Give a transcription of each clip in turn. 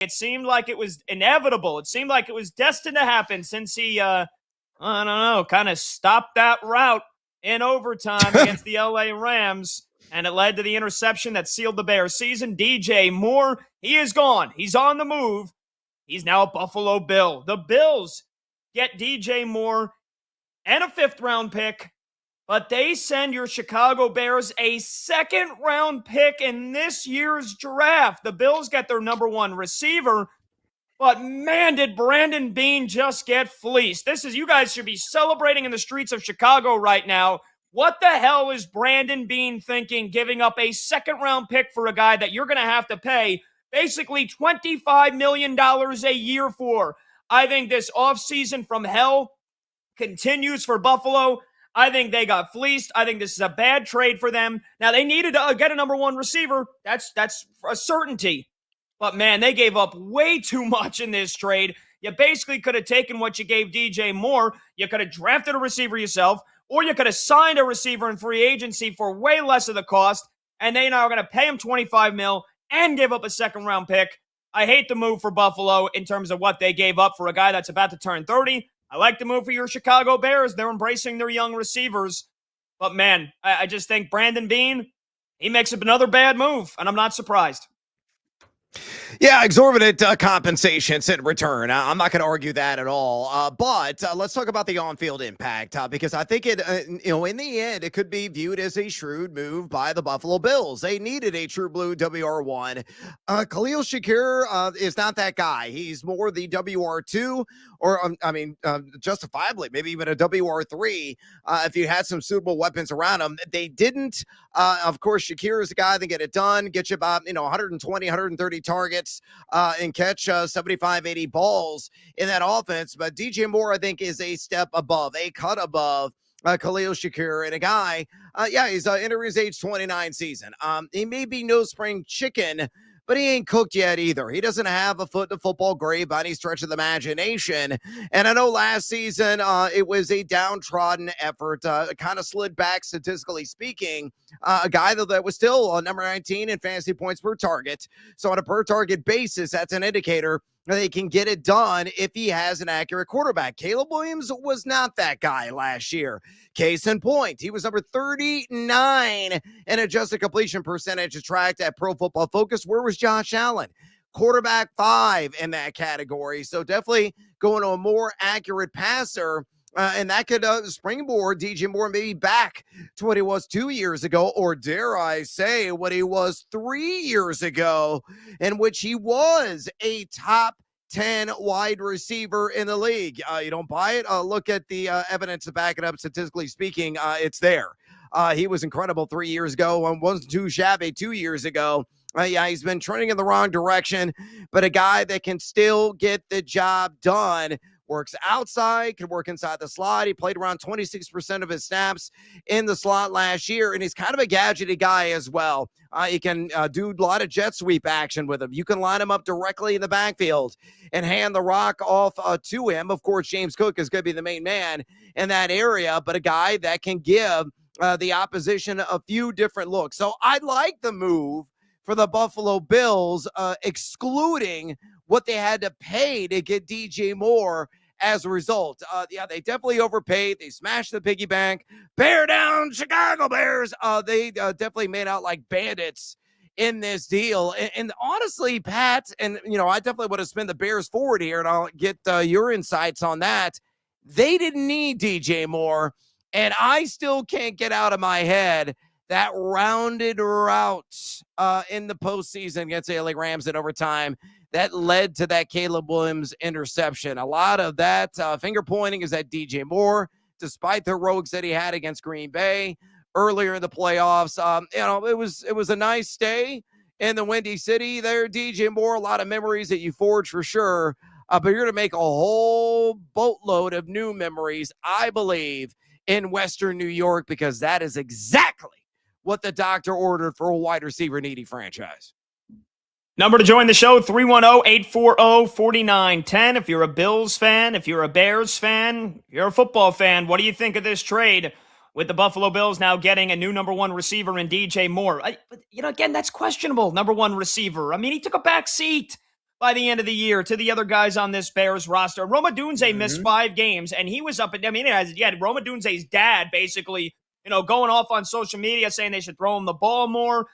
It seemed like it was inevitable. It seemed like it was destined to happen since he, I don't know, kind of stopped that route in overtime against the LA Rams, and it led to the interception that sealed the Bears' season. DJ Moore, he is gone. He's on the move. He's now a Buffalo Bill. The Bills get DJ Moore and a 5th-round pick, but they send your Chicago Bears a 2nd-round pick in this year's draft. The Bills get their number 1 receiver, but man, did Brandon Beane just get fleeced. You guys should be celebrating in the streets of Chicago right now. What the hell is Brandon Beane thinking, giving up a 2nd-round pick for a guy that you're going to have to pay basically $25 million a year for? I think this offseason from hell continues for Buffalo. I think they got fleeced. I think this is a bad trade for them. Now, they needed to get a number 1 receiver. That's a certainty. But, man, they gave up way too much in this trade. You basically could have taken what you gave DJ Moore. You could have drafted a receiver yourself, or you could have signed a receiver in free agency for way less of the cost, and they now are going to pay him $25 million and give up a 2nd-round pick. I hate the move for Buffalo in terms of what they gave up for a guy that's about to turn 30. I like the move for your Chicago Bears. They're embracing their young receivers. But, man, I just think Brandon Beane, he makes up another bad move, and I'm not surprised. Yeah, exorbitant compensations in return. I'm not going to argue that at all. But let's talk about the on-field impact because I think it, in the end, it could be viewed as a shrewd move by the Buffalo Bills. They needed a true blue WR1. Khalil Shakir is not that guy. He's more the WR2 or, justifiably, maybe even a WR3 if you had some suitable weapons around him. They didn't. Of course, Shakir is the guy that get it done, get you about 120, 130 targets and catch 75, 80 balls in that offense. But DJ Moore, I think, is a step above, a cut above Khalil Shakir, and a guy, he's entering his age 29 season. He may be no spring chicken, but he ain't cooked yet either. He doesn't have a foot in the football grave by any stretch of the imagination. And I know last season it was a downtrodden effort, kind of slid back statistically speaking. A guy that was still number 19 in fantasy points per target. So on a per target basis, that's an indicator they can get it done if he has an accurate quarterback. Caleb Williams was not that guy last year. Case in point, he was number 39 in adjusted completion percentage tracked at Pro Football Focus. Where was Josh Allen? Quarterback 5 in that category. So definitely going to a more accurate passer. And that could springboard DJ Moore maybe back to what he was 2 years ago, or dare I say what he was 3 years ago, in which he was a top 10 wide receiver in the league. You don't buy it? Look at the evidence to back it up. Statistically speaking, it's there. He was incredible 3 years ago and wasn't too shabby 2 years ago. He's been trending in the wrong direction, but a guy that can still get the job done. Works outside, can work inside the slot. He played around 26% of his snaps in the slot last year, and he's kind of a gadgety guy as well. He can do a lot of jet sweep action with him. You can line him up directly in the backfield and hand the rock off to him. Of course, James Cook is going to be the main man in that area, but a guy that can give the opposition a few different looks. So I like the move for the Buffalo Bills, excluding what they had to pay to get DJ Moore as a result. They definitely overpaid. They smashed the piggy bank. Bear down, Chicago Bears. They definitely made out like bandits in this deal. And honestly, Pat, and, I definitely would have spun the Bears forward here, and I'll get your insights on that. They didn't need DJ Moore, and I still can't get out of my head that rounded route in the postseason against the LA Rams in overtime that led to that Caleb Williams interception. A lot of that finger pointing is at DJ Moore, despite the heroics that he had against Green Bay earlier in the playoffs. It was a nice stay in the Windy City there, DJ Moore. A lot of memories that you forged for sure. But you're going to make a whole boatload of new memories, I believe, in Western New York, because that is exactly what the doctor ordered for a wide receiver needy franchise. Number to join the show, 310-840-4910. If you're a Bills fan, if you're a Bears fan, if you're a football fan, what do you think of this trade with the Buffalo Bills now getting a new number 1 receiver in DJ Moore? Again, that's questionable, number 1 receiver. I mean, he took a back seat by the end of the year to the other guys on this Bears roster. Rome Odunze missed 5 games, and he was up at, Rome Odunze's dad basically, going off on social media saying they should throw him the ball more.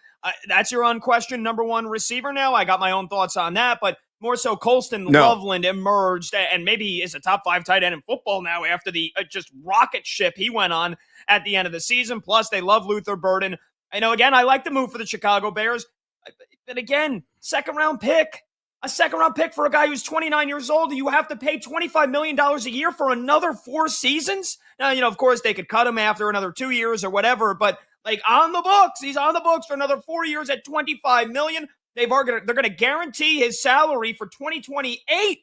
That's your unquestioned number one receiver now. I got my own thoughts on that, but more so Colston Loveland emerged, and maybe he is a top 5 tight end in football now after the just rocket ship he went on at the end of the season. Plus, they love Luther Burden. Again, I like the move for the Chicago Bears, but again, second-round pick. A second-round pick for a guy who's 29 years old, you have to pay $25 million a year for another 4 seasons? Now, of course, they could cut him after another 2 years or whatever, but on the books, he's on the books for another 4 years at $25 million. They're going to guarantee his salary for 2028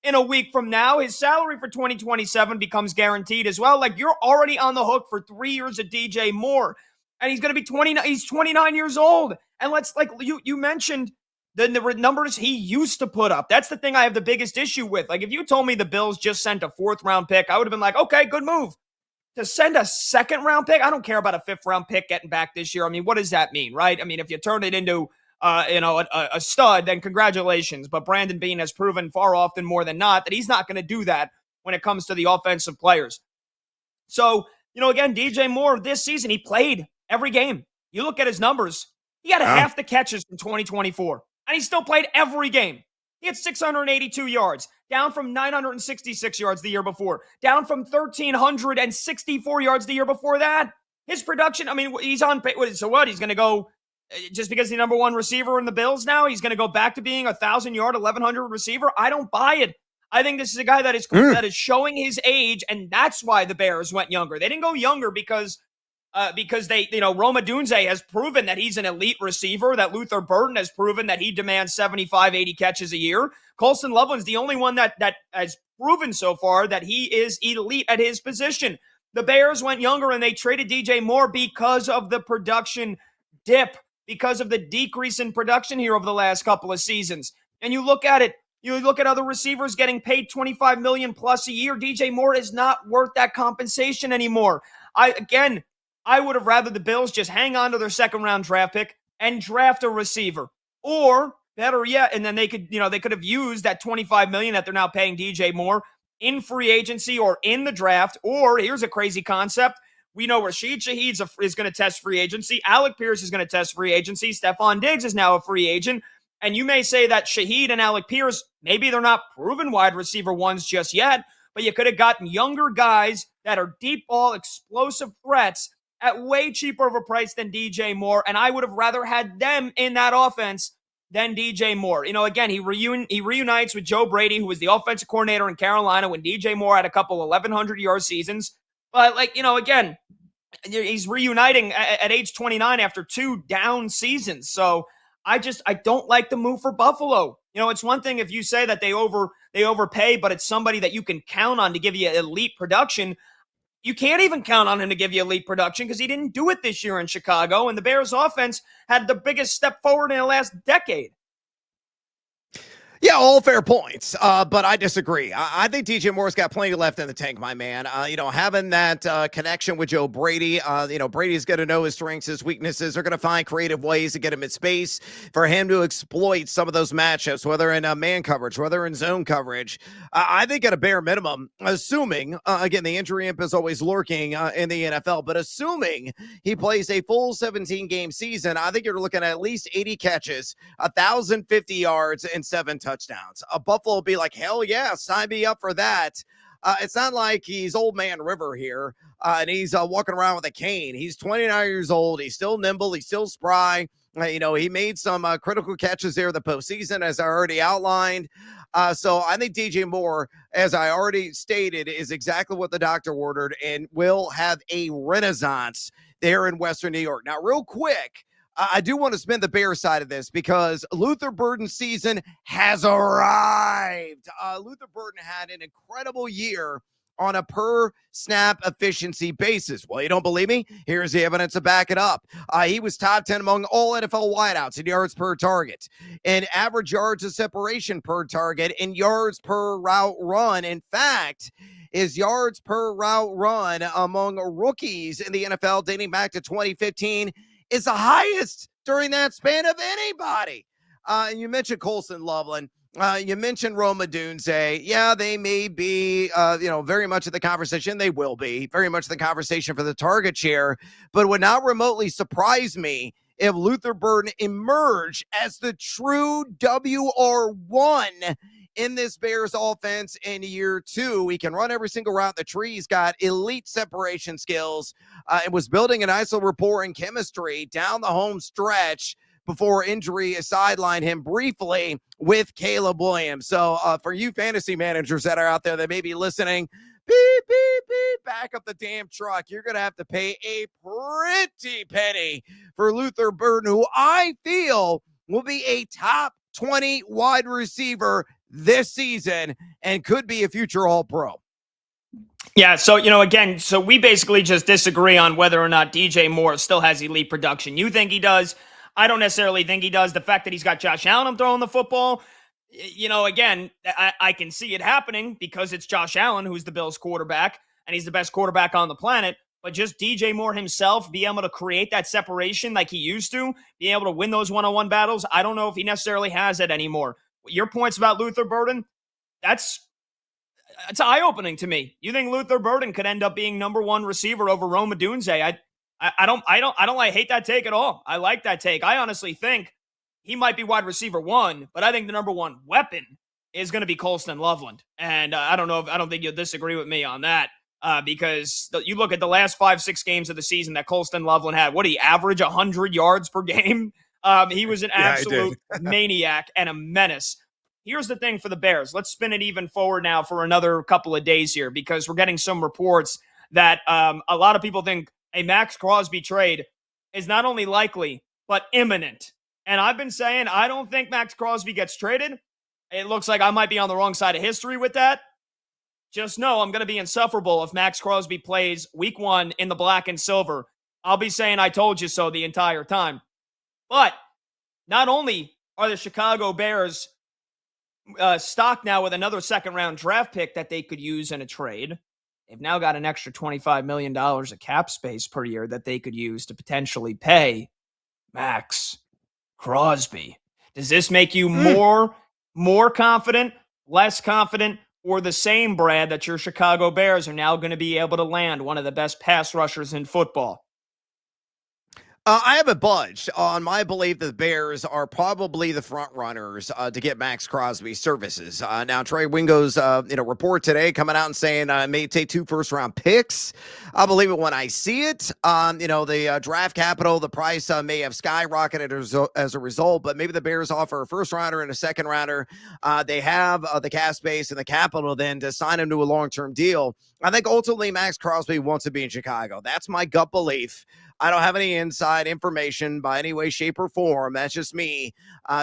in a week from now. His salary for 2027 becomes guaranteed as well. You're already on the hook for 3 years of DJ Moore, and he's going to be 29. He's 29 years old, and you mentioned the numbers he used to put up. That's the thing I have the biggest issue with. If you told me the Bills just sent a 4th-round pick, I would have been like, okay, good move. To send a 2nd-round pick, I don't care about a 5th-round pick getting back this year. What does that mean, right? If you turn it into a stud, then congratulations. But Brandon Beane has proven far often more than not that he's not going to do that when it comes to the offensive players. So, again, DJ Moore this season, he played every game. You look at his numbers, he had half the catches from 2024, and he still played every game. He had 682 yards, down from 966 yards the year before, down from 1,364 yards the year before that. His production, he's on, so what? He's going to go, just because he's the number one receiver in the Bills now, he's going to go back to being a 1,000-yard, 1,100 receiver? I don't buy it. I think this is a guy that is showing his age, and that's why the Bears went younger. They didn't go younger because they, Rome Odunze has proven that he's an elite receiver, that Luther Burden has proven that he demands 75, 80 catches a year. Colston Loveland's the only one that has proven so far that he is elite at his position. The Bears went younger, and they traded DJ Moore because of the production dip, because of the decrease in production here over the last couple of seasons. And you look at it, you look at other receivers getting paid $25 million plus a year. DJ Moore is not worth that compensation anymore. I would have rather the Bills just hang on to their 2nd-round draft pick and draft a receiver. Or, better yet, and then they could have used that $25 million that they're now paying DJ Moore in free agency or in the draft. Or, here's a crazy concept. We know Rashid Shaheed is going to test free agency. Alec Pierce is going to test free agency. Stephon Diggs is now a free agent. And you may say that Shaheed and Alec Pierce, maybe they're not proven wide receiver ones just yet, but you could have gotten younger guys that are deep ball, explosive threats at way cheaper of a price than DJ Moore, and I would have rather had them in that offense than DJ Moore. Again, he reunites with Joe Brady, who was the offensive coordinator in Carolina when DJ Moore had a couple 1,100-yard seasons. But, again, he's reuniting at age 29 after 2 down seasons. So I don't like the move for Buffalo. It's one thing if you say that they overpay, but it's somebody that you can count on to give you elite production. You can't even count on him to give you elite production because he didn't do it this year in Chicago, and the Bears offense had the biggest step forward in the last decade. Yeah, all fair points, but I disagree. I think DJ Moore's got plenty left in the tank, my man. Having that connection with Joe Brady, Brady's going to know his strengths, his weaknesses. They're going to find creative ways to get him in space for him to exploit some of those matchups, whether in man coverage, whether in zone coverage. I think at a bare minimum, assuming, again, the injury imp is always lurking in the NFL, but assuming he plays a full 17-game season, I think you're looking at least 80 catches, 1,050 yards, and 7 touchdowns. Buffalo will be like, hell yeah, sign me up for that. It's not like he's old man River here, and he's walking around with a cane. He's 29 years old. He's still nimble. He's still spry. He made some critical catches there in the postseason, as I already outlined. So I think DJ Moore, as I already stated, is exactly what the doctor ordered and will have a renaissance there in Western New York. Now, real quick, I do want to spin the Bears side of this because Luther Burden's season has arrived. Luther Burden had an incredible year on a per snap efficiency basis. Well, you don't believe me? Here's the evidence to back it up. He was top 10 among all NFL wideouts in yards per target, in average yards of separation per target, in yards per route run. In fact, his yards per route run among rookies in the NFL dating back to 2015 is the highest during that span of anybody. And you mentioned Colston Loveland. You mentioned Roma Dunze. Yeah, they may be, very much of the conversation. They will be very much the conversation for the target share, but would not remotely surprise me if Luther Burden emerged as the true WR1 in this Bears offense in year two. He can run every single route in the tree. He's got elite separation skills and was building a nice little rapport and chemistry down the home stretch before injury sidelined him briefly with Caleb Williams. So for you fantasy managers that are out there that may be listening, beep, beep, beep, back up the damn truck. You're going to have to pay a pretty penny for Luther Burden, who I feel will be a top 20 wide receiver this season and could be a future All-Pro. Yeah, so, again, so we basically just disagree on whether or not DJ Moore still has elite production. You think he does. I don't necessarily think he does. The fact that he's got Josh Allen throwing the football, again, I can see it happening because it's Josh Allen who's the Bills quarterback, and he's the best quarterback on the planet. But just DJ Moore himself, be able to create that separation like he used to, being able to win those one-on-one battles, I don't know if he necessarily has it anymore. Your points about Luther Burden, it's eye-opening to me. You think Luther Burden could end up being number one receiver over Rome Odunze? I hate that take at all. I like that take. I honestly think he might be wide receiver one, but I think the number one weapon is going to be Colston Loveland. And I don't think you'll disagree with me on that because you look at the last 5-6 games of the season that Colston Loveland had. What did he average 100 yards per game? He was an absolute maniac and a menace. Here's the thing for the Bears. Let's spin it even forward now for another couple of days here because we're getting some reports that a lot of people think a Maxx Crosby trade is not only likely, but imminent. And I've been saying I don't think Maxx Crosby gets traded. It looks like I might be on the wrong side of history with that. Just know I'm going to be insufferable if Maxx Crosby plays week one in the black and silver. I'll be saying I told you so the entire time. But not only are the Chicago Bears stocked now with another second-round draft pick that they could use in a trade, they've now got an extra $25 million of cap space per year that they could use to potentially pay Maxx Crosby. Does this make you more confident, less confident, or the same, Brad, that your Chicago Bears are now going to be able to land one of the best pass rushers in football? I haven't budged on my belief that the Bears are probably the front runners to get Maxx Crosby services. Now, Trey Wingo's report today coming out and saying it may take 2 first-round picks. I'll believe it when I see it. The draft capital, the price may have skyrocketed as a result, but maybe the Bears offer a first-rounder and a second-rounder. They have the cap space and the capital then to sign him to a long-term deal. I think ultimately Maxx Crosby wants to be in Chicago. That's my gut belief. I don't have any inside information by any way, shape, or form. That's just me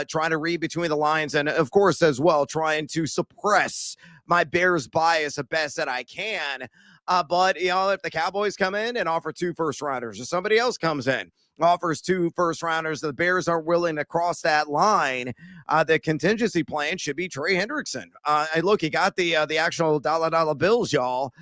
trying to read between the lines and, of course, as well, trying to suppress my Bears bias the best that I can. But if the Cowboys come in and offer 2 first-rounders or somebody else comes in, offers 2 first-rounders, the Bears aren't willing to cross that line, the contingency plan should be Trey Hendrickson. And look, he got the actual dollar bills, y'all,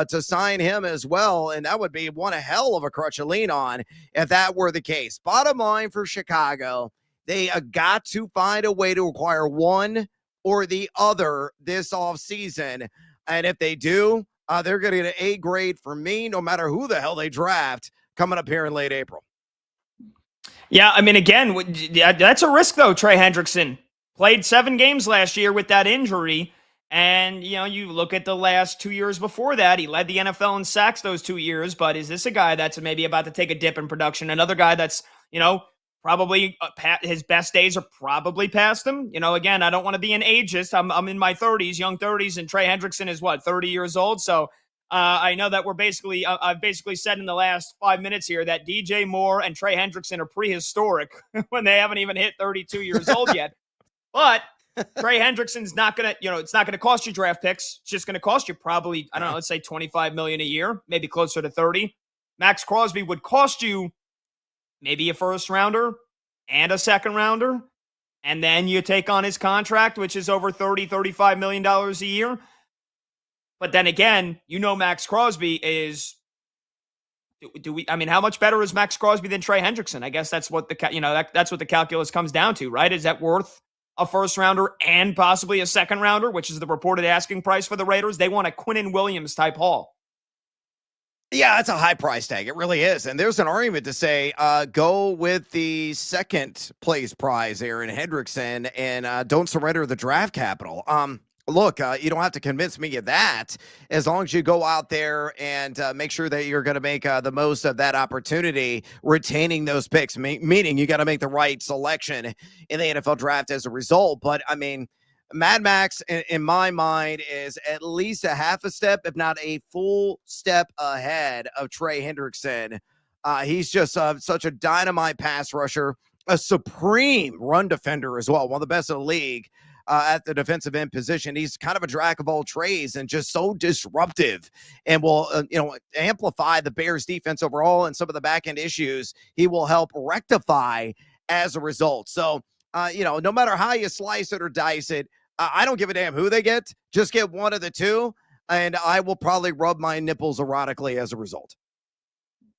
to sign him as well, and that would be one hell of a crutch to lean on if that were the case. Bottom line for Chicago, they got to find a way to acquire one or the other this offseason, and if they do, they're going to get an A grade for me, no matter who the hell they draft coming up here in late April. Yeah, I mean, again, that's a risk, though. Trey Hendrickson played 7 games last year with that injury. And, you look at the last 2 years before that, he led the NFL in sacks those 2 years. But is this a guy that's maybe about to take a dip in production? Another guy that's, probably his best days are probably past him. Again, I don't want to be an ageist. I'm in my 30s, young 30s, and Trey Hendrickson is 30 years old. So I know that I've basically said in the last 5 minutes here that DJ Moore and Trey Hendrickson are prehistoric when they haven't even hit 32 years old yet. But Trey Hendrickson's not going to, it's not going to cost you draft picks. It's just going to cost you probably, I don't know, let's say $25 million a year, maybe closer to 30. Maxx Crosby would cost you maybe a first rounder and a second rounder. And then you take on his contract, which is over $35 million a year. But then again, Maxx Crosby is, how much better is Maxx Crosby than Trey Hendrickson? I guess that's what that's what the calculus comes down to, right? Is that worth a first rounder and possibly a second rounder, which is the reported asking price for the Raiders. They want a Quinnen Williams type haul. Yeah, it's a high price tag. It really is. And there's an argument to say, go with the second place prize, Aaron Hendrickson, and don't surrender the draft capital. Look, you don't have to convince me of that. As long as you go out there and make sure that you're going to make the most of that opportunity, retaining those picks, meaning you got to make the right selection in the NFL draft as a result. But I mean, Mad Max, in my mind, is at least a half a step, if not a full step ahead of Trey Hendrickson. He's just such a dynamite pass rusher, a supreme run defender as well, one of the best in the league at the defensive end position. He's kind of a jack of all trades and just so disruptive and will, amplify the Bears defense overall and some of the back end issues he will help rectify as a result. So, no matter how you slice it or dice it, I don't give a damn who they get. Just get one of the two, and I will probably rub my nipples erotically as a result.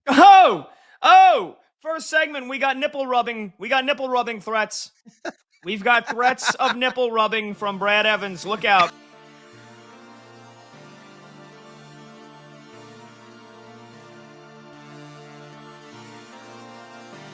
Oh, first segment, we got nipple rubbing. We got nipple rubbing threats. We've got threats of nipple rubbing from Brad Evans. Look out.